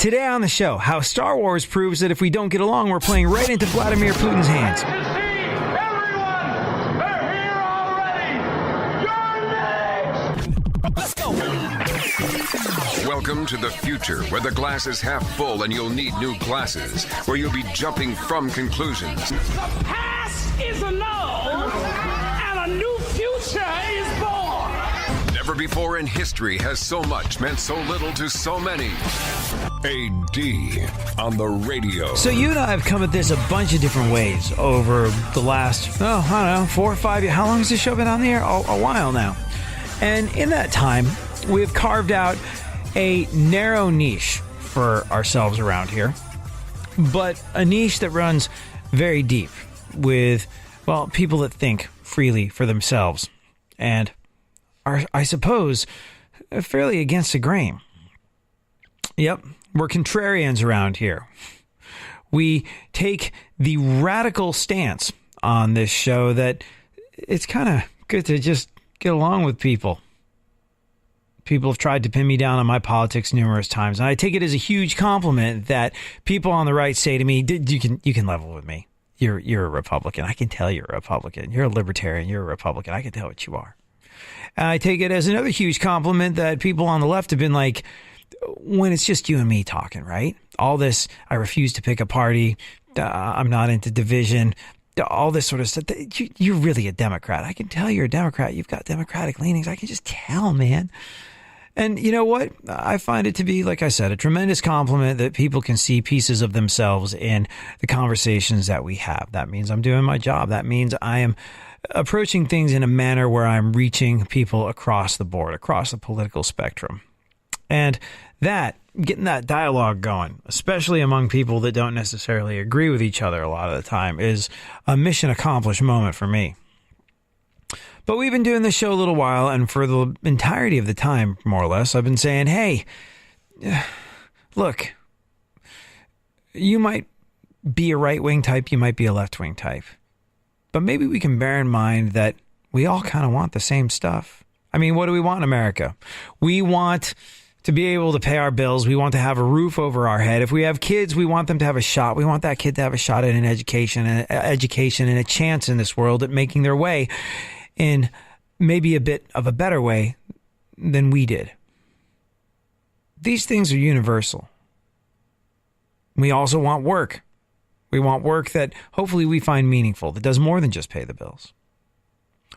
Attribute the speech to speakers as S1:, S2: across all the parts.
S1: Today on the show, how Star Wars proves that if we don't get along, we're playing right into Vladimir Putin's hands.
S2: Everyone, they're here already. You're next. Let's go.
S3: Welcome to the future, where the glass is half full and you'll need new glasses, where you'll be jumping from conclusions.
S2: The past is annulled, and a new future is born.
S3: Never before in history has so much meant so little to so many. AD on the radio.
S1: So you and I have come at this a bunch of different ways over the last, I don't know, 4 or 5 years. How long has this show been on the air? A while now. And in that time, we have carved out a narrow niche for ourselves around here, but a niche that runs very deep with, well, people that think freely for themselves and are, I suppose, fairly against the grain. Yep, we're contrarians around here. We take the radical stance on this show that it's kind of good to just get along with people. People have tried to pin me down on my politics numerous times, and I take it as a huge compliment that people on the right say to me, you can level with me. You're a Republican. I can tell you're a Republican. You're a libertarian. You're a Republican. I can tell what you are. And I take it as another huge compliment that people on the left have been like, when it's just you and me talking, right? All this, I refuse to pick a party. I'm not into division. All this sort of stuff. You're really a Democrat. I can tell you're a Democrat. You've got Democratic leanings. I can just tell, man. And you know what? I find it to be, like I said, a tremendous compliment that people can see pieces of themselves in the conversations that we have. That means I'm doing my job. That means I am approaching things in a manner where I'm reaching people across the board, across the political spectrum. And getting that dialogue going, especially among people that don't necessarily agree with each other a lot of the time, is a mission accomplished moment for me. But we've been doing this show a little while, and for the entirety of the time, more or less, I've been saying, hey, look, you might be a right-wing type, you might be a left-wing type, but maybe we can bear in mind that we all kind of want the same stuff. I mean, what do we want in America? We want to be able to pay our bills. We want to have a roof over our head. If we have kids, we want them to have a shot. We want that kid to have a shot at an education and a chance in this world at making their way in maybe a bit of a better way than we did. These things are universal. We also want work. We want work that hopefully we find meaningful, that does more than just pay the bills.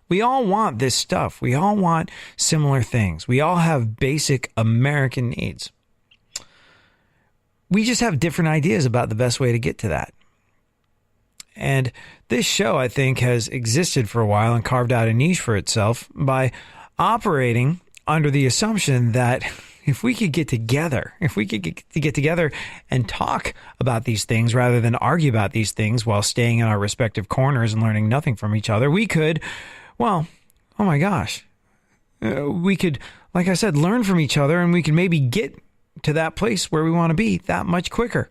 S1: We all want this stuff. We all want similar things. We all have basic American needs. We just have different ideas about the best way to get to that. And this show, I think, has existed for a while and carved out a niche for itself by operating under the assumption that if we could get together, and talk about these things rather than argue about these things while staying in our respective corners and learning nothing from each other, we could, well, oh my gosh, we could, like I said, learn from each other, and we could maybe get to that place where we want to be that much quicker.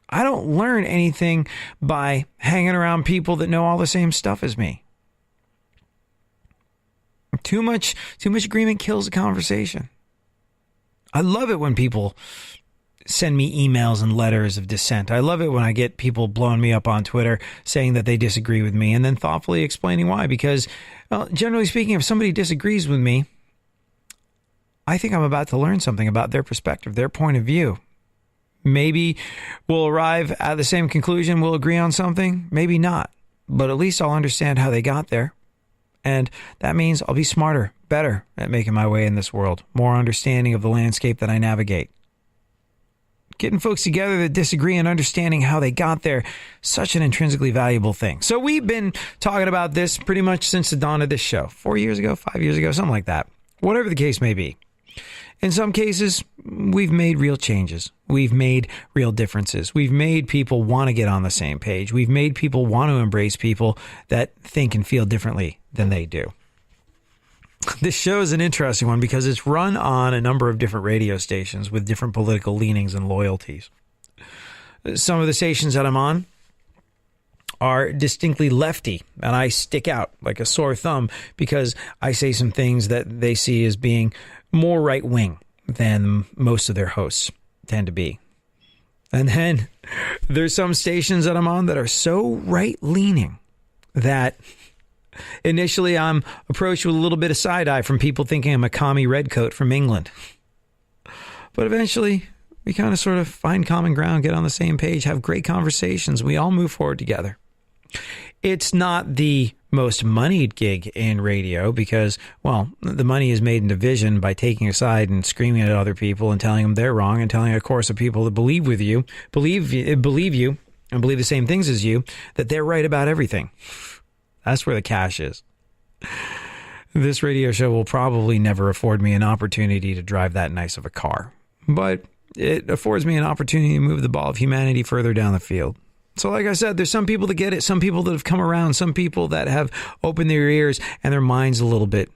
S1: I don't learn anything by hanging around people that know all the same stuff as me. Too much agreement kills a conversation. I love it when people send me emails and letters of dissent. I love it when I get people blowing me up on Twitter saying that they disagree with me and then thoughtfully explaining why. Because, well, generally speaking, if somebody disagrees with me, I think I'm about to learn something about their perspective, their point of view. Maybe we'll arrive at the same conclusion, we'll agree on something, maybe not. But at least I'll understand how they got there. And that means I'll be smarter, better at making my way in this world, more understanding of the landscape that I navigate. Getting folks together that disagree and understanding how they got there, such an intrinsically valuable thing. So we've been talking about this pretty much since the dawn of this show. 4 years ago, 5 years ago, something like that. Whatever the case may be. In some cases, we've made real changes. We've made real differences. We've made people want to get on the same page. We've made people want to embrace people that think and feel differently than they do. This show is an interesting one because it's run on a number of different radio stations with different political leanings and loyalties. Some of the stations that I'm on are distinctly lefty, and I stick out like a sore thumb because I say some things that they see as being more right-wing than most of their hosts. tend to be. And then there's some stations that I'm on that are so right-leaning that initially I'm approached with a little bit of side-eye from people thinking I'm a commie redcoat from England. But eventually, we kind of sort of find common ground, get on the same page, have great conversations. We all move forward together. It's not the most moneyed gig in radio because, well, the money is made in division by taking a side and screaming at other people and telling them they're wrong and telling a chorus of people that believe you and believe the same things as you, that they're right about everything. That's where the cash is. This radio show will probably never afford me an opportunity to drive that nice of a car, but it affords me an opportunity to move the ball of humanity further down the field. So like I said, there's some people that get it, some people that have come around, some people that have opened their ears and their minds a little bit,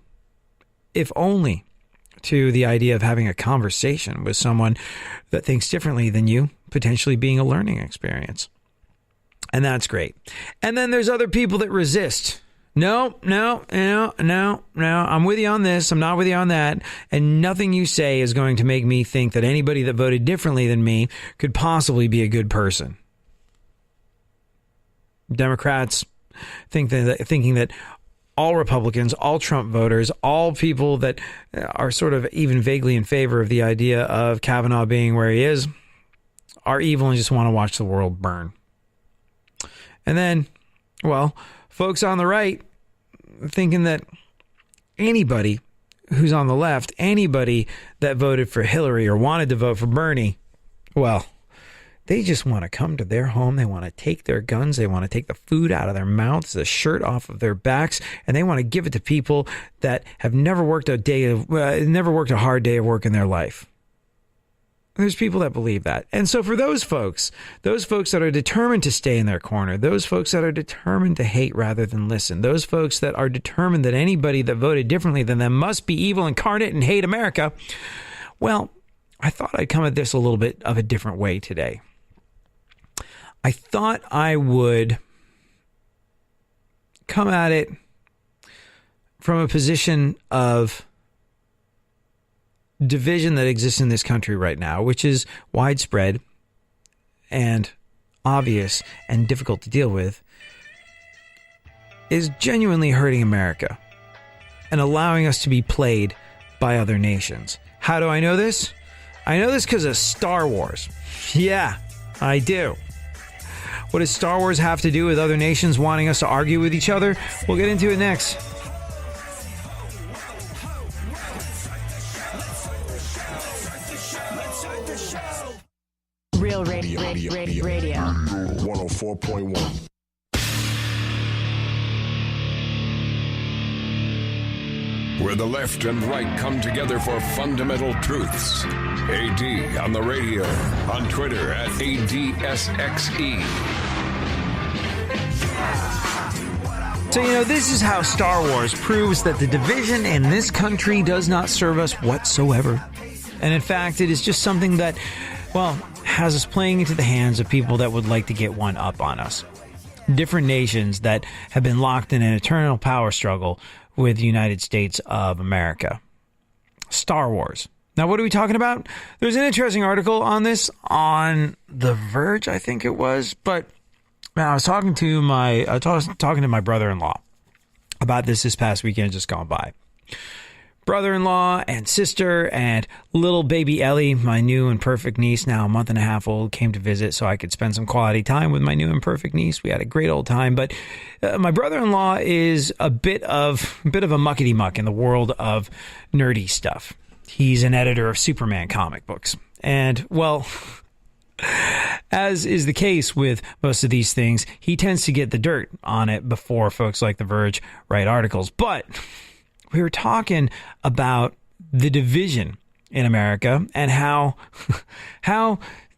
S1: if only to the idea of having a conversation with someone that thinks differently than you, potentially being a learning experience. And that's great. And then there's other people that resist. No, I'm with you on this. I'm not with you on that. And nothing you say is going to make me think that anybody that voted differently than me could possibly be a good person. Democrats thinking that all Republicans, all Trump voters, all people that are sort of even vaguely in favor of the idea of Kavanaugh being where he is are evil and just want to watch the world burn. And then, well, folks on the right thinking that anybody who's on the left, anybody that voted for Hillary or wanted to vote for Bernie, well, they just want to come to their home. They want to take their guns. They want to take the food out of their mouths, the shirt off of their backs, and they want to give it to people that have never worked a hard day of work in their life. There's people that believe that. And so for those folks that are determined to stay in their corner, those folks that are determined to hate rather than listen, those folks that are determined that anybody that voted differently than them must be evil incarnate and hate America, well, I thought I'd come at this a little bit of a different way today. I thought I would come at it from a position of division that exists in this country right now, which is widespread and obvious and difficult to deal with, is genuinely hurting America and allowing us to be played by other nations. How do I know this? I know this because of Star Wars. Yeah, I do. What does Star Wars have to do with other nations wanting us to argue with each other? We'll get into it next.
S4: Real radio.
S5: 104.1.
S3: Where the left and right come together for fundamental truths. AD on the radio, on Twitter at ADSXE.
S1: So, this is how Star Wars proves that the division in this country does not serve us whatsoever. And in fact, it is just something that, well, has us playing into the hands of people that would like to get one up on us. Different nations that have been locked in an eternal power struggle with the United States of America. Star Wars. Now, what are we talking about? There's an interesting article on this on The Verge, I think it was. But man, I was talking to my brother-in-law about this past weekend just gone by. Brother-in-law and sister and little baby Ellie, my new and perfect niece, now a month and a half old, came to visit so I could spend some quality time with my new and perfect niece. We had a great old time, but my brother-in-law is a bit of a muckety-muck in the world of nerdy stuff. He's an editor of Superman comic books. And, well, as is the case with most of these things, he tends to get the dirt on it before folks like The Verge write articles. But we were talking about the division in America and how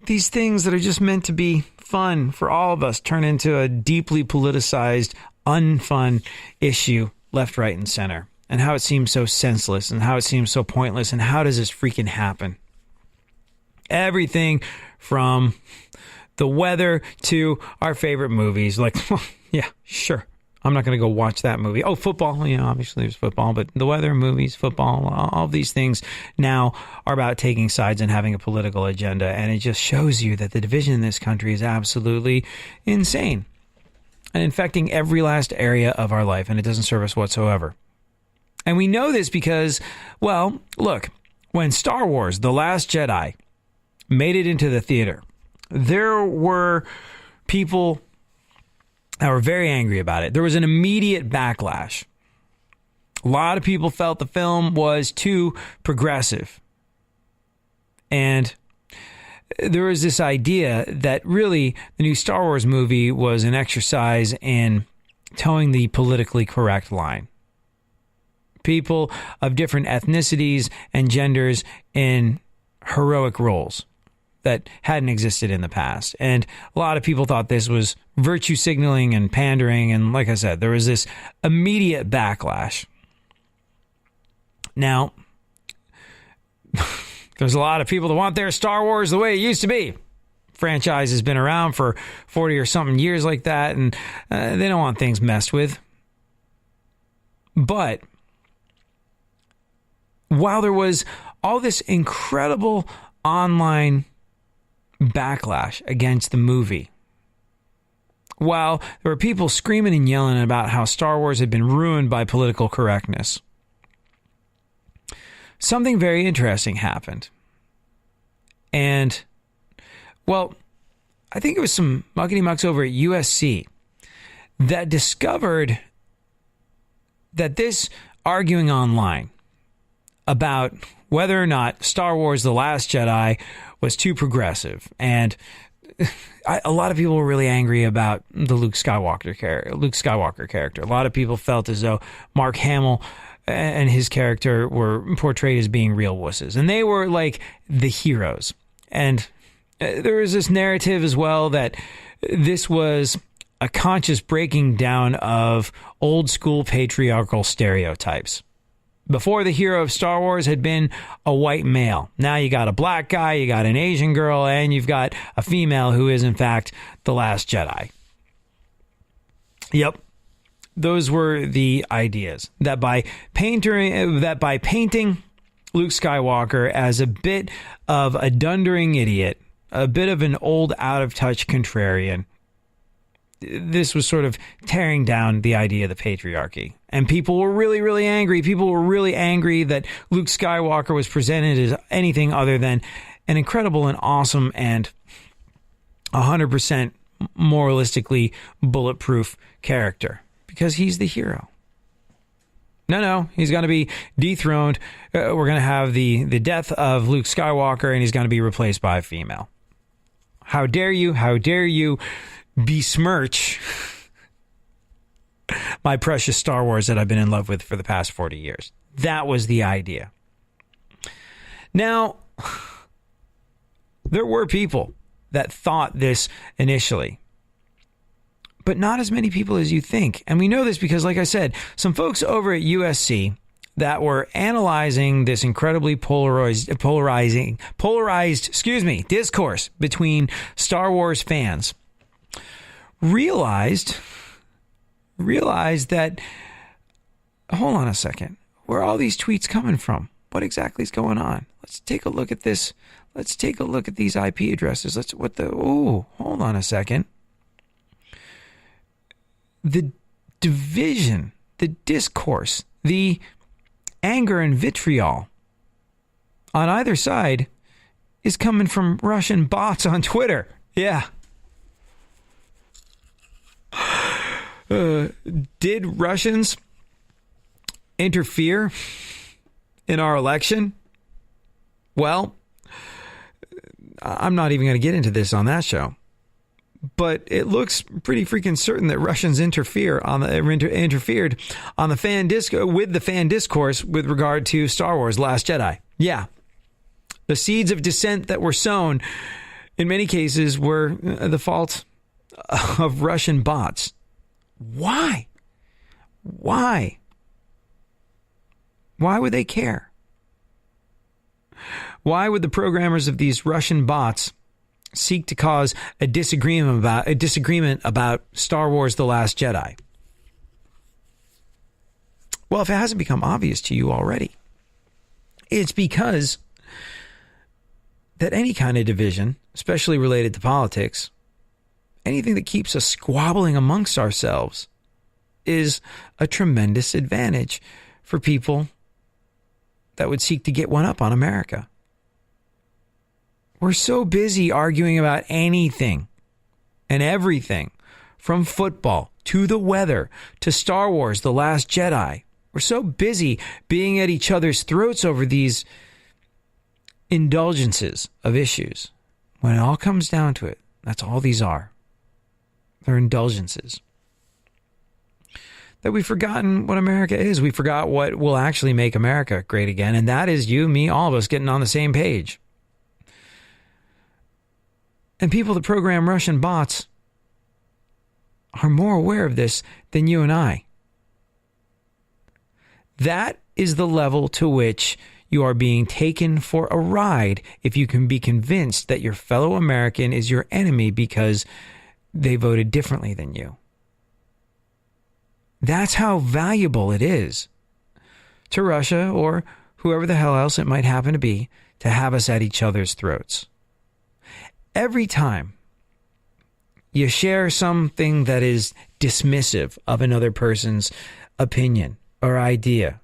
S1: these things that are just meant to be fun for all of us turn into a deeply politicized, unfun issue left, right, and center. And how it seems so senseless and how it seems so pointless and how does this freaking happen? Everything from the weather to our favorite movies. Like, yeah, sure. I'm not going to go watch that movie. Oh, football. Obviously there's football, but the weather, movies, football, all of these things now are about taking sides and having a political agenda. And it just shows you that the division in this country is absolutely insane and infecting every last area of our life. And it doesn't serve us whatsoever. And we know this because, well, look, when Star Wars, The Last Jedi, made it into the theater, there were people that were very angry about it. There was an immediate backlash. A lot of people felt the film was too progressive. And there was this idea that really the new Star Wars movie was an exercise in towing the politically correct line. People of different ethnicities and genders in heroic roles that hadn't existed in the past. And a lot of people thought this was virtue signaling and pandering. And like I said, there was this immediate backlash. Now, there's a lot of people that want their Star Wars the way it used to be. Franchise has been around for 40 or something years like that, and they don't want things messed with. But while there was all this incredible online backlash against the movie, while there were people screaming and yelling about how Star Wars had been ruined by political correctness, something very interesting happened. And, well, I think it was some muckety mucks over at USC that discovered that this arguing online about whether or not Star Wars The Last Jedi was too progressive. And a lot of people were really angry about the Luke Skywalker character. A lot of people felt as though Mark Hamill and his character were portrayed as being real wusses. And they were like the heroes. And there was this narrative as well that this was a conscious breaking down of old school patriarchal stereotypes. Before, the hero of Star Wars had been a white male. Now you got a black guy, you got an Asian girl, and you've got a female who is, in fact, the Last Jedi. Yep. Those were the ideas. That by painting Luke Skywalker as a bit of a dundering idiot, a bit of an old, out-of-touch contrarian, this was sort of tearing down the idea of the patriarchy. And people were really, really angry. People were really angry that Luke Skywalker was presented as anything other than an incredible and awesome and 100% moralistically bulletproof character. Because he's the hero. No, he's going to be dethroned. We're going to have the death of Luke Skywalker, and he's going to be replaced by a female. How dare you besmirch my precious Star Wars that I've been in love with for the past 40 years. That was the idea. Now, there were people that thought this initially, but not as many people as you think. And we know this because, like I said, some folks over at USC that were analyzing this incredibly polarized discourse between Star Wars fans realized that, hold on a second, where are all these tweets coming from? What exactly is going on? Let's take a look at this. Let's take a look at these IP addresses. Hold on a second. The division, the discourse, the anger and vitriol on either side is coming from Russian bots on Twitter. Yeah. Did Russians interfere in our election? Well, I'm not even going to get into this on that show. But it looks pretty freaking certain that Russians interfered on the fan discourse with regard to Star Wars: Last Jedi. Yeah, the seeds of dissent that were sown in many cases were the fault of Russian bots. Why? Why would they care? Why would the programmers of these Russian bots seek to cause a disagreement about Star Wars: The Last Jedi? Well, if it hasn't become obvious to you already, it's because that any kind of division, especially related to politics, anything that keeps us squabbling amongst ourselves, is a tremendous advantage for people that would seek to get one up on America. We're so busy arguing about anything and everything, from football to the weather to Star Wars, The Last Jedi. We're so busy being at each other's throats over these indulgences of issues. When it all comes down to it, that's all these are. They're indulgences. That we've forgotten what America is. We forgot what will actually make America great again, and that is you, me, all of us getting on the same page. And people that program Russian bots are more aware of this than you and I. That is the level to which you are being taken for a ride if you can be convinced that your fellow American is your enemy because they voted differently than you. That's how valuable it is to Russia or whoever the hell else it might happen to be to have us at each other's throats. Every time you share something that is dismissive of another person's opinion or idea,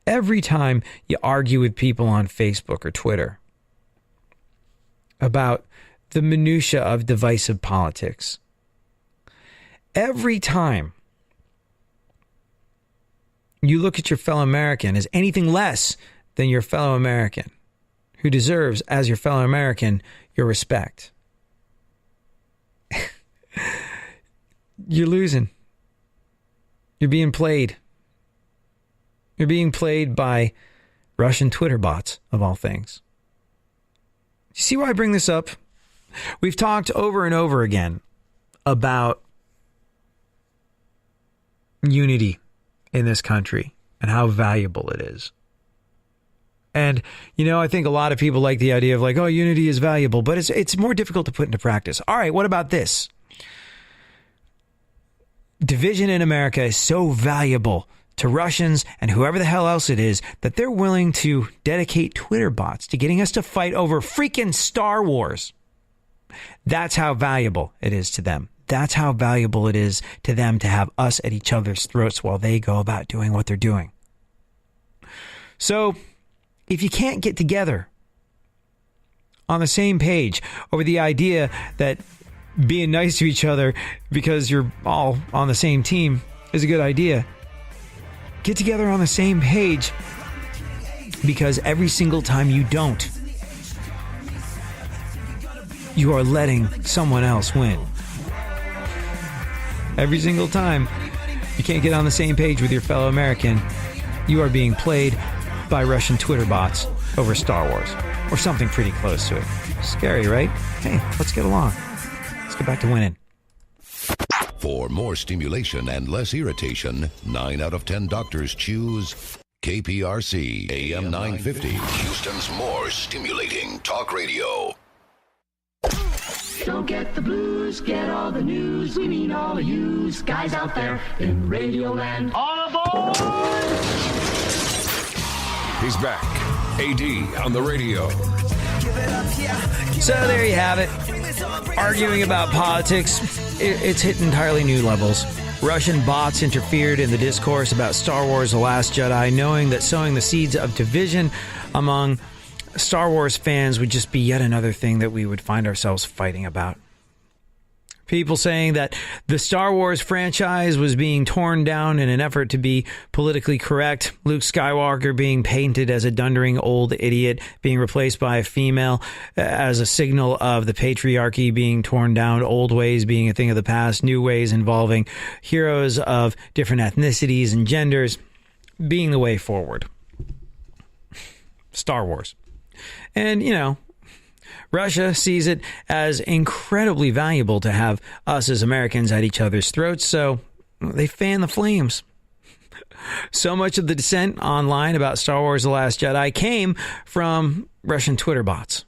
S1: every time you argue with people on Facebook or Twitter about the minutia of divisive politics, every time you look at your fellow American as anything less than your fellow American, who deserves, as your fellow American, your respect, you're losing. You're being played. You're being played by Russian Twitter bots, of all things. You see why I bring this up? We've talked over and over again about unity in this country and how valuable it is. And, you know, I think a lot of people like the idea of like, oh, unity is valuable, but it's more difficult to put into practice. All right, what about this? Division in America is so valuable to Russians and whoever the hell else it is that they're willing to dedicate Twitter bots to getting us to fight over freaking Star Wars. That's how valuable it is to them. That's how valuable it is to them to have us at each other's throats while they go about doing what they're doing. So, if you can't get together on the same page over the idea that being nice to each other because you're all on the same team is a good idea, get together on the same page because every single time you don't, you are letting someone else win. Every single time you can't get on the same page with your fellow American, you are being played by Russian Twitter bots over Star Wars or something pretty close to it. Scary, right? Hey, let's get along. Let's get back to winning.
S4: For more stimulation and less irritation, 9 out of 10 doctors choose KPRC AM 950, Houston's more stimulating talk radio.
S2: Don't get the blues, get all the news. We mean all of yous, guys out there in Radio Land. All aboard!
S3: He's back. AD on the radio.
S1: So there you have it. Arguing about politics, it's hit entirely new levels. Russian bots interfered in the discourse about Star Wars The Last Jedi, knowing that sowing the seeds of division among Star Wars fans would just be yet another thing that we would find ourselves fighting about. People saying that the Star Wars franchise was being torn down in an effort to be politically correct. Luke Skywalker being painted as a dundering old idiot, being replaced by a female as a signal of the patriarchy being torn down, old ways being a thing of the past, new ways involving heroes of different ethnicities and genders being the way forward. Star Wars. And, you know, Russia sees it as incredibly valuable to have us as Americans at each other's throats, so they fan the flames. So much of the dissent online about Star Wars The Last Jedi came from Russian Twitter bots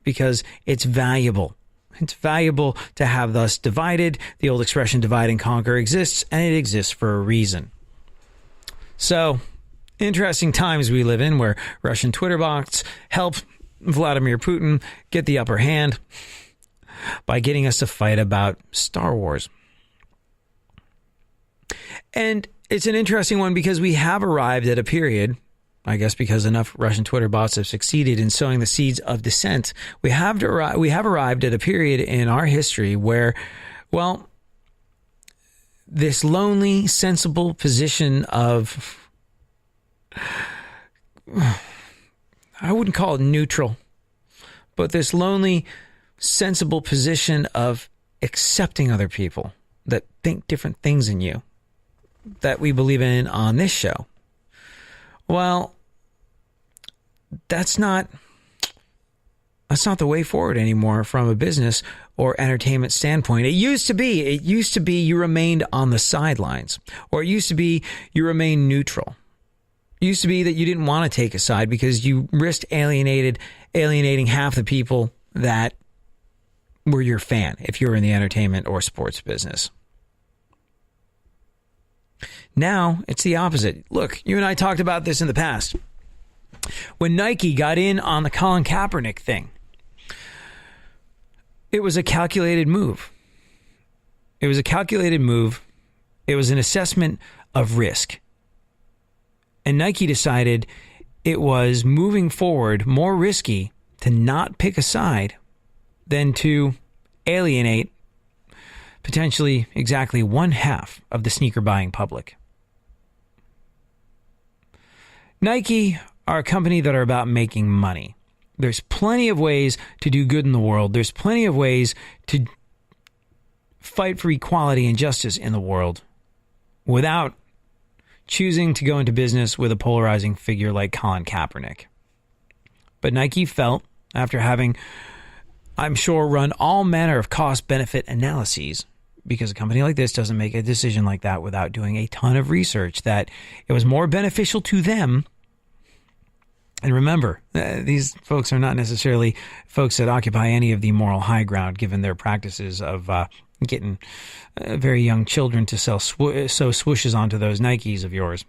S1: because it's valuable. It's valuable to have us divided. The old expression divide and conquer exists, and it exists for a reason. So, interesting times we live in where Russian Twitter bots help Vladimir Putin get the upper hand by getting us to fight about Star Wars. And it's an interesting one because we have arrived at a period, I guess because enough Russian Twitter bots have succeeded in sowing the seeds of dissent, we have arrived at a period in our history where, well, this lonely, sensible position of, I wouldn't call it neutral, but this lonely, sensible position of accepting other people that think different things than you, that we believe in on this show. Well, that's not the way forward anymore from a business or entertainment standpoint. It used to be you remained on the sidelines, or it used to be you remained neutral. It used to be that you didn't want to take a side because you risked alienating half the people that were your fan if you were in the entertainment or sports business. Now it's the opposite. Look, you and I talked about this in the past. When Nike got in on the Colin Kaepernick thing, it was a calculated move. It was an assessment of risk. And Nike decided it was moving forward more risky to not pick a side than to alienate potentially exactly one half of the sneaker buying public. Nike are a company that are about making money. There's plenty of ways to do good in the world. There's plenty of ways to fight for equality and justice in the world without choosing to go into business with a polarizing figure like Colin Kaepernick. But Nike felt, after having, I'm sure, run all manner of cost-benefit analyses, because a company like this doesn't make a decision like that without doing a ton of research, that it was more beneficial to them. And remember, these folks are not necessarily folks that occupy any of the moral high ground, given their practices of getting very young children to sew swooshes onto those Nikes of yours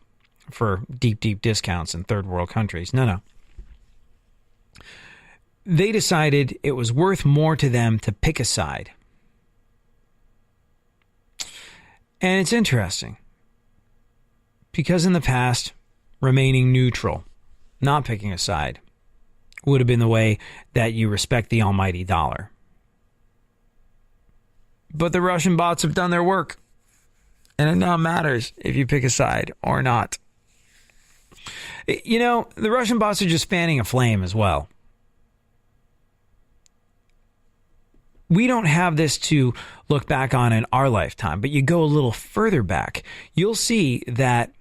S1: for deep, deep discounts in third world countries. No. They decided it was worth more to them to pick a side. And it's interesting because in the past, remaining neutral, not picking a side, would have been the way that you respect the almighty dollar. But the Russian bots have done their work, and it now matters if you pick a side or not. You know, the Russian bots are just fanning a flame as well. We don't have this to look back on in our lifetime, but you go a little further back, you'll see that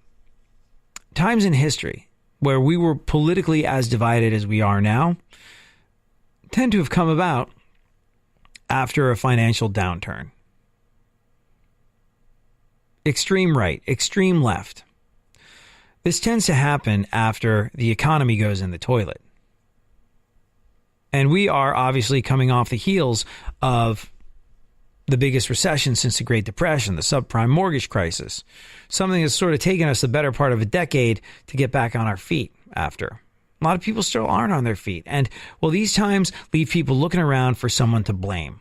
S1: times in history where we were politically as divided as we are now tend to have come about after a financial downturn. Extreme right, extreme left. This tends to happen after the economy goes in the toilet. And we are obviously coming off the heels of the biggest recession since the Great Depression, the subprime mortgage crisis, something that's sort of taken us the better part of a decade to get back on our feet after. A lot of people still aren't on their feet. And, well, these times leave people looking around for someone to blame.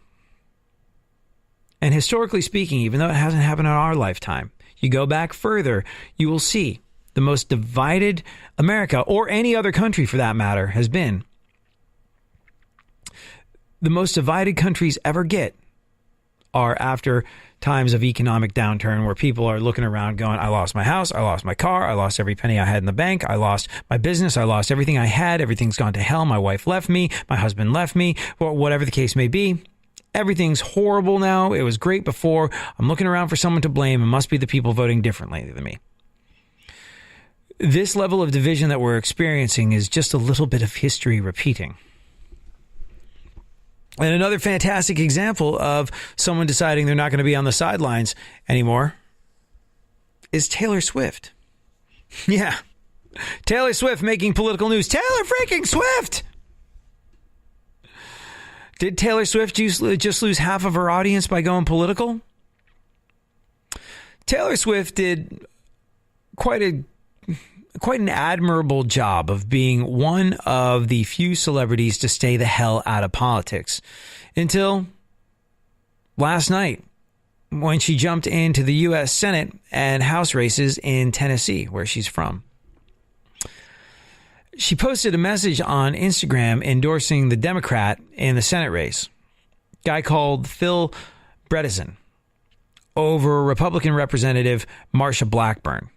S1: And historically speaking, even though it hasn't happened in our lifetime, you go back further, you will see the most divided America, or any other country for that matter, has been. The most divided countries ever get are after times of economic downturn where people are looking around going, I lost my house, I lost my car, I lost every penny I had in the bank, I lost my business, I lost everything I had, everything's gone to hell, my wife left me, my husband left me, or whatever the case may be. Everything's horrible now. It was great before. I'm looking around for someone to blame. It must be the people voting differently than me. This level of division that we're experiencing is just a little bit of history repeating. And another fantastic example of someone deciding they're not going to be on the sidelines anymore is Taylor Swift. Yeah. Taylor Swift making political news. Taylor freaking Swift! Did Taylor Swift just lose half of her audience by going political? Taylor Swift did quite a quite an admirable job of being one of the few celebrities to stay the hell out of politics until last night when she jumped into the U.S. Senate and House races in Tennessee, where she's from. She posted a message on Instagram endorsing the Democrat in the Senate race, a guy called Phil Bredesen, over Republican Representative Marsha Blackburn.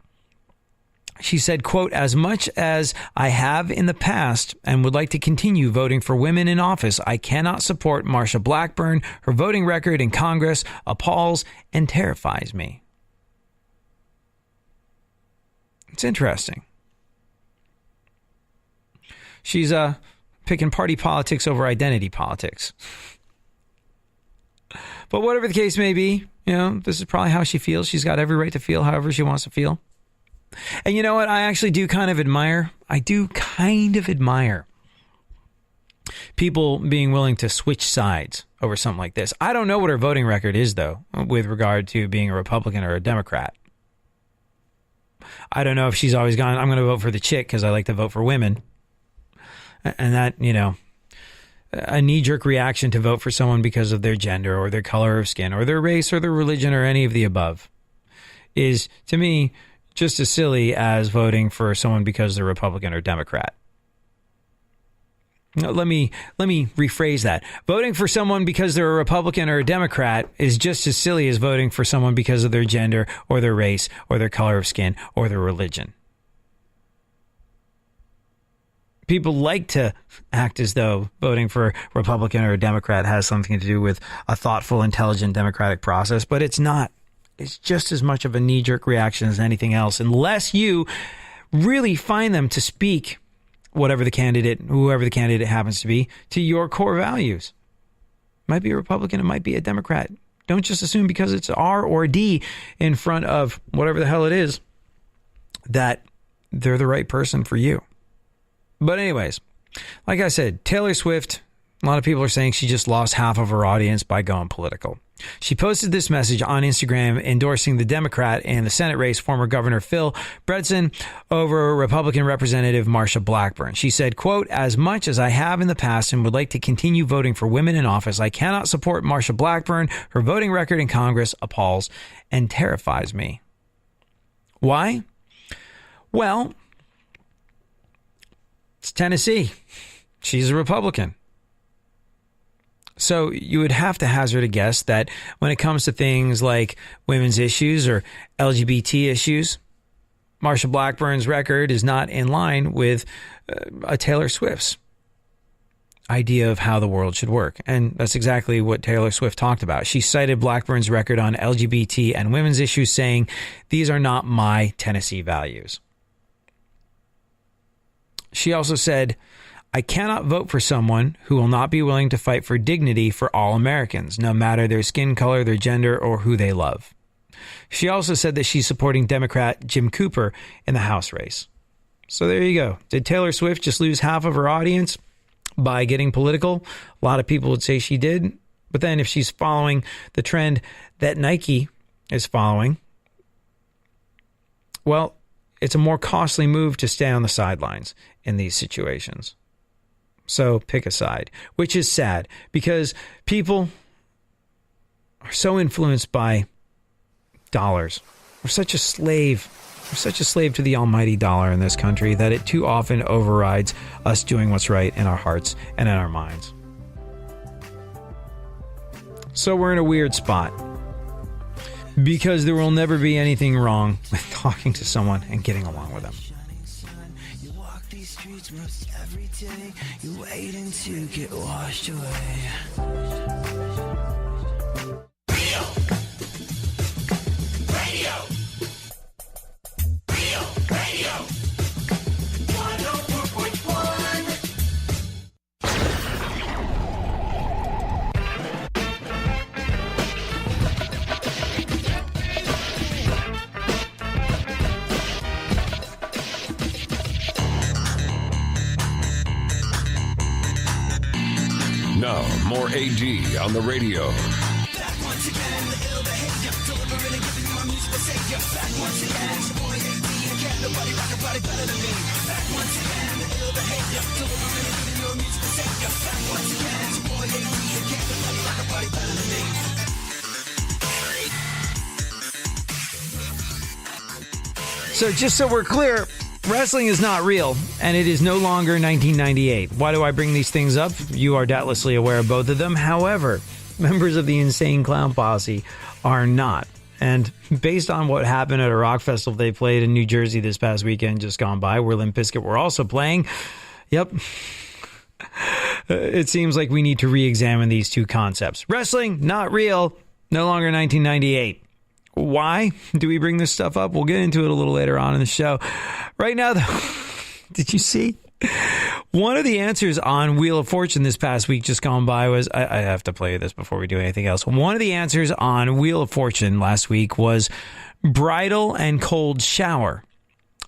S1: She said, quote, "As much as I have in the past and would like to continue voting for women in office, I cannot support Marsha Blackburn. Her voting record in Congress appalls and terrifies me." It's interesting. She's picking party politics over identity politics. But whatever the case may be, this is probably how she feels. She's got every right to feel however she wants to feel. And you know what? I actually do kind of admire people being willing to switch sides over something like this. I don't know what her voting record is, though, with regard to being a Republican or a Democrat. I don't know if she's always gone, I'm going to vote for the chick because I like to vote for women. And that, a knee-jerk reaction to vote for someone because of their gender or their color of skin or their race or their religion or any of the above is, to me, just as silly as voting for someone because they're Republican or Democrat. Let me rephrase that. Voting for someone because they're a Republican or a Democrat is just as silly as voting for someone because of their gender or their race or their color of skin or their religion. People like to act as though voting for Republican or a Democrat has something to do with a thoughtful, intelligent democratic process, but it's not. It's just as much of a knee-jerk reaction as anything else, unless you really find them to speak, whoever the candidate happens to be, to your core values. It might be a Republican, it might be a Democrat. Don't just assume because it's R or D in front of whatever the hell it is that they're the right person for you. But anyways, like I said, Taylor Swift, a lot of people are saying she just lost half of her audience by going political. She posted this message on Instagram endorsing the Democrat in the Senate race, former Governor Phil Bredesen, over Republican Representative Marsha Blackburn. She said, quote, "As much as I have in the past and would like to continue voting for women in office, I cannot support Marsha Blackburn. Her voting record in Congress appalls and terrifies me." Why? Well, it's Tennessee. She's a Republican. So you would have to hazard a guess that when it comes to things like women's issues or LGBT issues, Marsha Blackburn's record is not in line with a Taylor Swift's idea of how the world should work. And that's exactly what Taylor Swift talked about. She cited Blackburn's record on LGBT and women's issues, saying, "These are not my Tennessee values." She also said, "I cannot vote for someone who will not be willing to fight for dignity for all Americans, no matter their skin color, their gender, or who they love." She also said that she's supporting Democrat Jim Cooper in the House race. So there you go. Did Taylor Swift just lose half of her audience by getting political? A lot of people would say she did. But then if she's following the trend that Nike is following, well, it's a more costly move to stay on the sidelines in these situations. So pick a side, which is sad because people are so influenced by dollars. We're such a slave. We're such a slave to the almighty dollar in this country that it too often overrides us doing what's right in our hearts and in our minds. So we're in a weird spot because there will never be anything wrong with talking to someone and getting along with them.
S5: Every day you're waiting to get washed away. Radio. Real radio. 104.1.
S3: Now, more AD on the radio.
S5: Back once again, the ill behavior, delivering and giving my music a savior. Back once again, it's your boy AD,
S1: So just so we're clear, wrestling is not real, and it is no longer 1998. Why do I bring these things up? You are doubtlessly aware of both of them. However, members of the Insane Clown Posse are not. And based on what happened at a rock festival they played in New Jersey this past weekend just gone by, where Limp Bizkit were also playing, yep, it seems like we need to re-examine these two concepts. Wrestling, not real, no longer 1998. Why do we bring this stuff up? We'll get into it a little later on in the show. Right now, though, did you see? One of the answers on Wheel of Fortune this past week just gone by was, I have to play this before we do anything else. One of the answers on Wheel of Fortune last week was bridal and cold shower.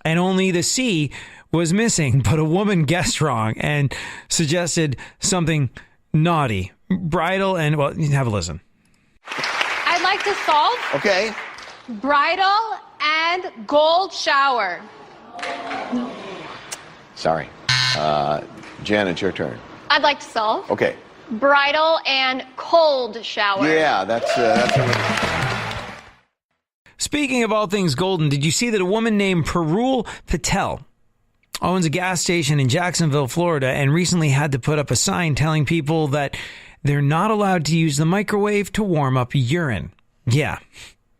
S1: And only the C was missing, but a woman guessed wrong and suggested something naughty. Bridal and, well, have a listen.
S6: I'd like to solve.
S7: Okay.
S6: Bridal and gold shower.
S7: Sorry. Jen, it's your turn.
S6: I'd like to solve.
S7: Okay.
S6: Bridal and cold shower.
S7: Yeah, that's a...
S1: Speaking of all things golden, did you see that a woman named Parul Patel owns a gas station in Jacksonville, Florida, and recently had to put up a sign telling people that they're not allowed to use the microwave to warm up urine. Yeah,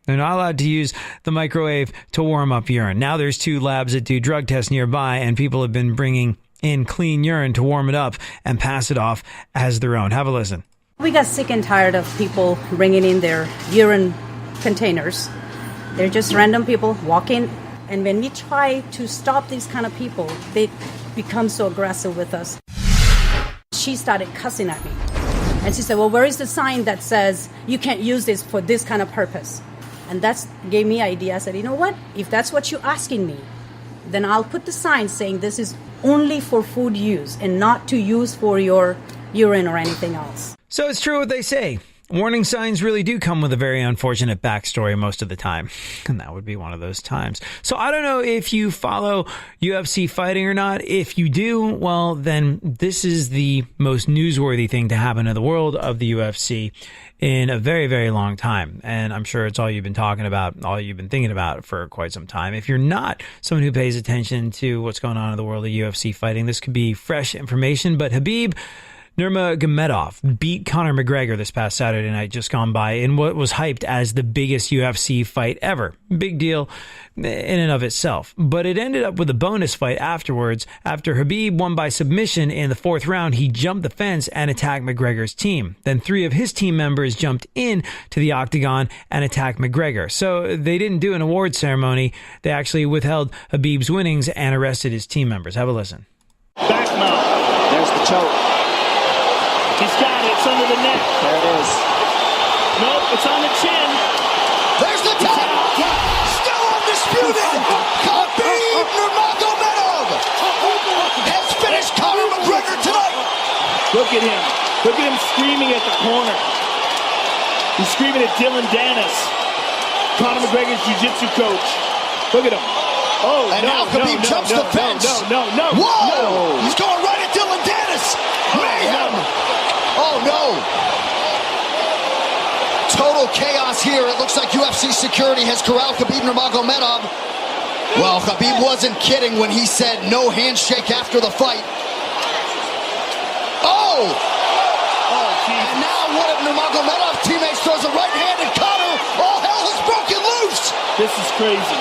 S1: they're not allowed to use the microwave to warm up urine. Now there's 2 labs that do drug tests nearby, and people have been bringing in clean urine to warm it up and pass it off as their own. Have a listen.
S8: We got sick and tired of people bringing in their urine containers. They're just random people walking. And when we try to stop these kind of people, they become so aggressive with us. She started cussing at me. And she said, well, where is the sign that says you can't use this for this kind of purpose? And that gave me an idea. I said, you know what? If that's what you're asking me, then I'll put the sign saying this is only for food use and not to use for your urine or anything else.
S1: So it's true what they say. Warning signs really do come with a very unfortunate backstory most of the time. And that would be one of those times. So I don't know if you follow UFC fighting or not. If you do, well, then this is the most newsworthy thing to happen in the world of the UFC in a very, very long time. And I'm sure it's all you've been talking about, all you've been thinking about for quite some time. If you're not someone who pays attention to what's going on in the world of UFC fighting, this could be fresh information. But Khabib Nurmagomedov beat Conor McGregor this past Saturday night just gone by in what was hyped as the biggest UFC fight ever. Big deal in and of itself. But it ended up with a bonus fight afterwards. After Khabib won by submission in the 4th round, he jumped the fence and attacked McGregor's team. Then 3 of his team members jumped in to the octagon and attacked McGregor. So they didn't do an award ceremony. They actually withheld Khabib's winnings and arrested his team members. Have a listen.
S9: Back mount. There's the choke. He's got it. It's under the neck. There it is. Nope, it's on the chin.
S10: There's the tap. Still undisputed. Khabib Nurmagomedov has finished Conor McGregor tonight.
S9: Look at him. Look at him screaming at the corner. He's screaming at Dylan Dennis, Conor McGregor's jiu-jitsu coach. Look at him. Oh,
S10: and now Khabib jumps the fence.
S9: No.
S10: Whoa! He's going right at Dylan Dennis. Mayhem. Oh, no. Total chaos here. It looks like UFC security has corralled Khabib Nurmagomedov. Well, Khabib wasn't kidding when he said no handshake after the fight. Oh! And now one of Nurmagomedov's teammates throws a right hand at Conor. All hell has broken loose.
S9: This is crazy.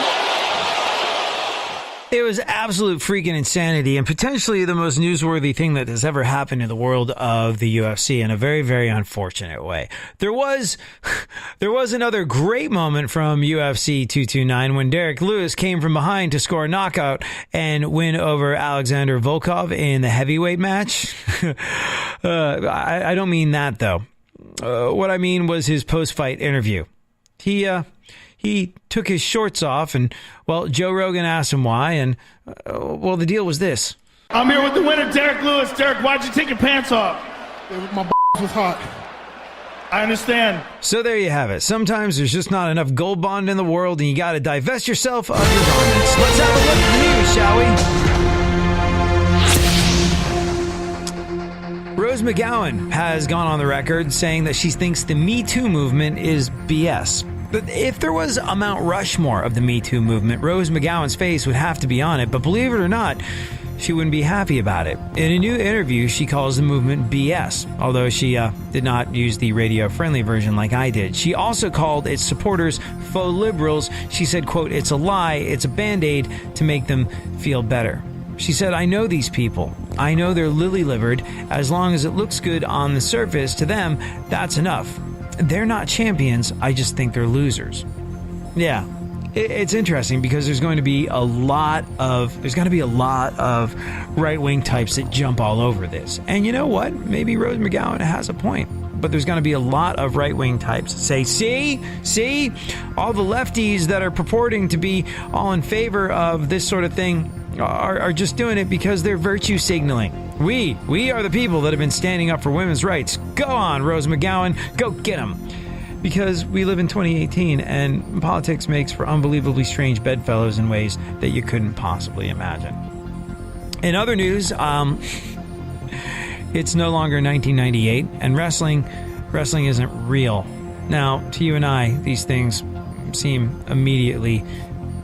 S1: It was absolute freaking insanity and potentially the most newsworthy thing that has ever happened in the world of the UFC in a very, very unfortunate way. There was another great moment from UFC 229 when Derek Lewis came from behind to score a knockout and win over Alexander Volkov in the heavyweight match. I don't mean that, though. What I mean was his post-fight interview. He took his shorts off and, well, Joe Rogan asked him why, and, well, the deal was this.
S9: I'm here with the winner, Derek Lewis. Derek, why'd you take your pants off?
S11: My was hot.
S9: I understand.
S1: So there you have it. Sometimes there's just not enough gold bond in the world, and you got to divest yourself of your garments. Let's have a look at the news, shall we? Rose McGowan has gone on the record saying that she thinks the Me Too movement is BS. But if there was a Mount Rushmore of the Me Too movement, Rose McGowan's face would have to be on it. But believe it or not, she wouldn't be happy about it. In a new interview, she calls the movement BS, although she did not use the radio-friendly version like I did. She also called its supporters faux liberals. She said, quote, "It's a lie, it's a band-aid to make them feel better." She said, "I know these people. I know they're lily-livered. As long as it looks good on the surface to them, that's enough. They're not champions, I just think they're losers." Yeah. It's interesting because there's going to be a lot of right-wing types that jump all over this. And you know what? Maybe Rose McGowan has a point. But there's going to be a lot of right-wing types that say, see, all the lefties that are purporting to be all in favor of this sort of thing are just doing it because they're virtue signaling. We are the people that have been standing up for women's rights. Go on, Rose McGowan, go get them. Because we live in 2018 and politics makes for unbelievably strange bedfellows in ways that you couldn't possibly imagine. In other news, it's no longer 1998 and wrestling isn't real. Now, to you and I, these things seem immediately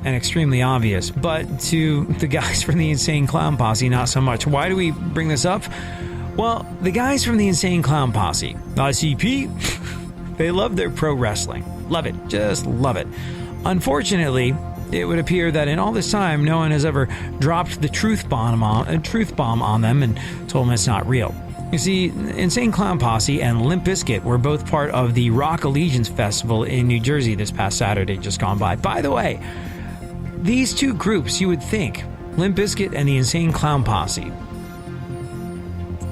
S1: and extremely obvious, but to the guys from the Insane Clown Posse, not so much. Why do we bring this up? Well, the guys from the Insane Clown Posse, ICP, they love their pro wrestling. Love it. Just love it. Unfortunately, it would appear that in all this time, no one has ever dropped the truth bomb on them and told them it's not real. You see, Insane Clown Posse and Limp Bizkit were both part of the Rock Allegiance Festival in New Jersey this past Saturday just gone by. By the way, these two groups, you would think, Limp Bizkit and the Insane Clown Posse,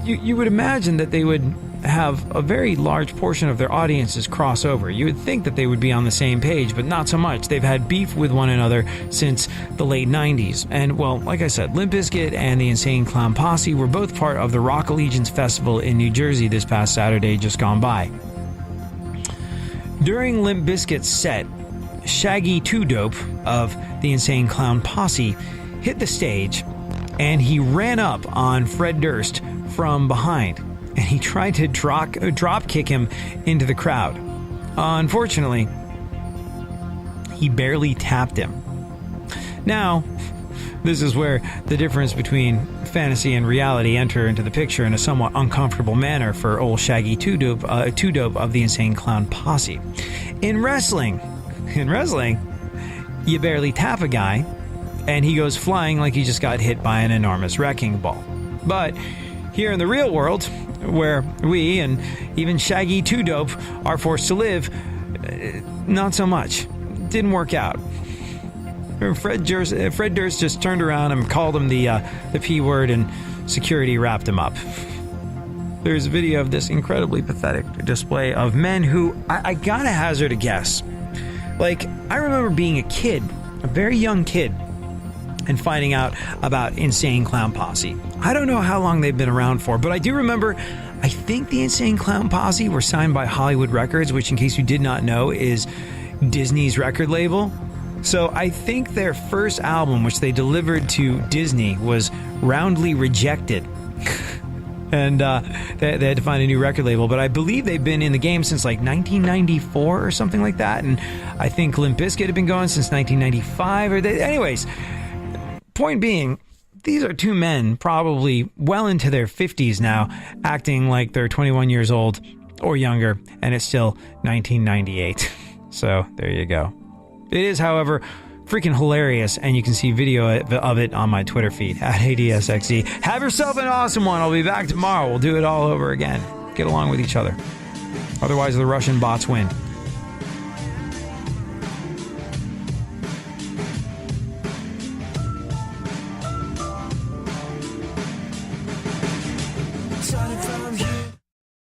S1: you would imagine that they would have a very large portion of their audiences cross over. You would think that they would be on the same page, but not so much. They've had beef with one another since the late 90s. And, well, like I said, Limp Bizkit and the Insane Clown Posse were both part of the Rock Allegiance Festival in New Jersey this past Saturday just gone by. During Limp Bizkit's set, Shaggy 2 Dope of the Insane Clown Posse hit the stage and he ran up on Fred Durst from behind. And he tried to drop kick him into the crowd. Unfortunately, he barely tapped him. Now, this is where the difference between fantasy and reality enter into the picture in a somewhat uncomfortable manner for old Shaggy 2 Dope of the Insane Clown Posse. In wrestling, you barely tap a guy, and he goes flying like he just got hit by an enormous wrecking ball. But here in the real world, where we and even Shaggy 2 Dope are forced to live, not so much. Didn't work out. Fred Durst just turned around and called him the P word, and security wrapped him up. There's a video of this incredibly pathetic display of men who, I gotta hazard a guess. Like, I remember being a kid, a very young kid, and finding out about Insane Clown Posse. I don't know how long they've been around for, but I do remember, I think the Insane Clown Posse were signed by Hollywood Records, which, in case you did not know, is Disney's record label. So I think their first album, which they delivered to Disney, was roundly rejected. And they had to find a new record label. But I believe they've been in the game since like 1994 or something like that. And I think Limp Bizkit had been going since 1995. Anyways, point being, these are two men probably well into their 50s now, acting like they're 21 years old or younger, and it's still 1998. So there you go. It is, however, freaking hilarious, and you can see video of it on my Twitter feed, at ADSXE. Have yourself an awesome one. I'll be back tomorrow. We'll do it all over again. Get along with each other. Otherwise, the Russian bots win.